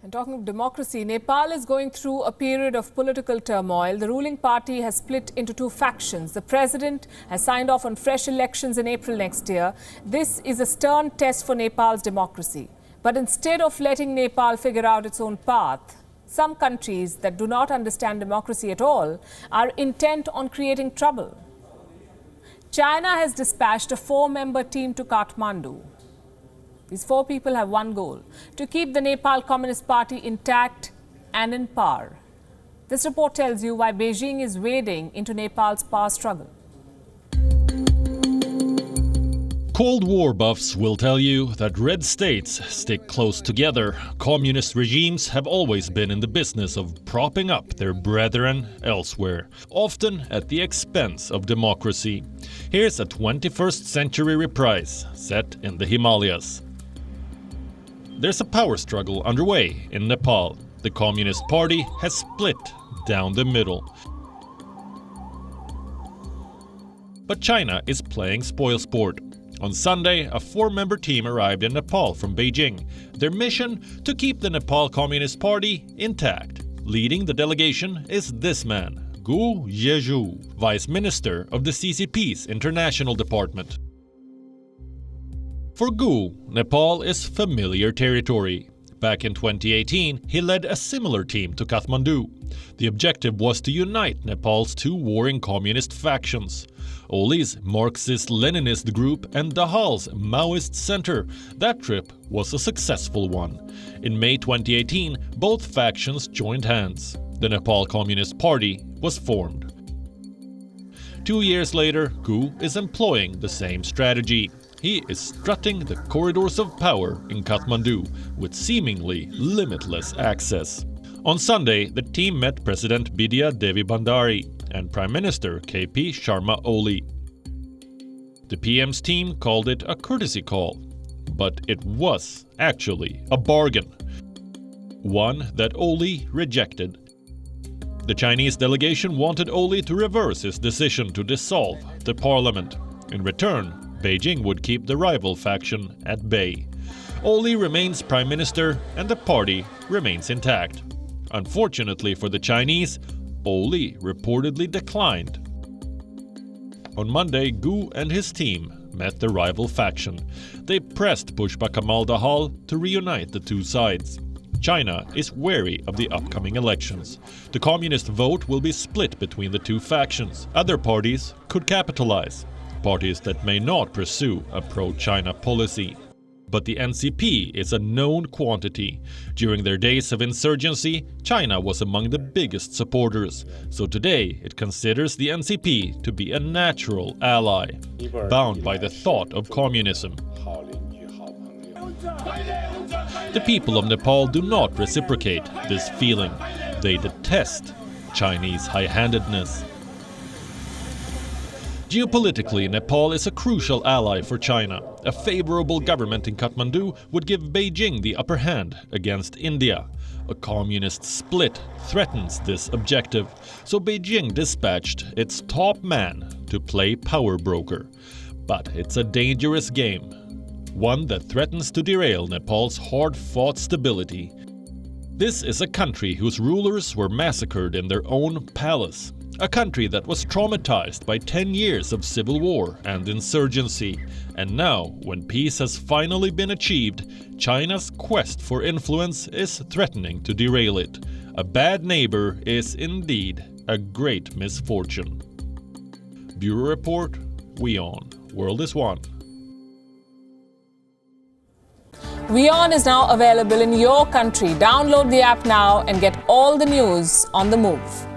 And talking of democracy, Nepal is going through a period of political turmoil. The ruling party has split into two factions. The president has signed off on fresh elections in April next year. This is a stern test for Nepal's democracy. But instead of letting Nepal figure out its own path, some countries that do not understand democracy at all are intent on creating trouble. China has dispatched a 4-member team to Kathmandu. These 4 people have one goal: to keep the Nepal Communist Party intact and in power. This report tells you why Beijing is wading into Nepal's power struggle. Cold War buffs will tell you that red states stick close together. Communist regimes have always been in the business of propping up their brethren elsewhere, often at the expense of democracy. Here's a 21st century reprise set in the Himalayas. There's a power struggle underway in Nepal. The Communist Party has split down the middle. But China is playing spoilsport. On Sunday, a 4-member team arrived in Nepal from Beijing. Their mission: to keep the Nepal Communist Party intact. Leading the delegation is this man, Gu Yeju, Vice Minister of the CCP's International Department. For Gu, Nepal is familiar territory. Back in 2018, he led a similar team to Kathmandu. The objective was to unite Nepal's 2 warring communist factions: Oli's Marxist-Leninist group and Dahal's Maoist center. That trip was a successful one. In May 2018, both factions joined hands. The Nepal Communist Party was formed. 2 years later, Gu is employing the same strategy. He is strutting the corridors of power in Kathmandu with seemingly limitless access. On Sunday, the team met President Bidya Devi Bhandari and Prime Minister Palki Sharma Upadhyay. The PM's team called it a courtesy call, but it was actually a bargain. One that Upadhyay rejected. The Chinese delegation wanted Upadhyay to reverse his decision to dissolve the parliament. In return, Beijing would keep the rival faction at bay. Upadhyay remains prime minister and the party remains intact. Unfortunately for the Chinese, Upadhyay reportedly declined. On Monday, Gu and his team met the rival faction. They pressed Pushpa Kamal Dahal to reunite the 2 sides. China is wary of the upcoming elections. The communist vote will be split between the 2 factions. Other parties could capitalize. Parties that may not pursue a pro-China policy. But the NCP is a known quantity. During their days of insurgency, China was among the biggest supporters. So today it considers the NCP to be a natural ally, bound by the thought of communism. The people of Nepal do not reciprocate this feeling. They detest Chinese high-handedness. Geopolitically, Nepal is a crucial ally for China. A favorable government in Kathmandu would give Beijing the upper hand against India. A communist split threatens this objective, so Beijing dispatched its top man to play power broker. But it's a dangerous game, one that threatens to derail Nepal's hard-fought stability. This is a country whose rulers were massacred in their own palace. A country that was traumatized by 10 years of civil war and insurgency. And now, when peace has finally been achieved, China's quest for influence is threatening to derail it. A bad neighbor is indeed a great misfortune. Bureau Report, WION. World is One. WION is now available in your country. Download the app now and get all the news on the move.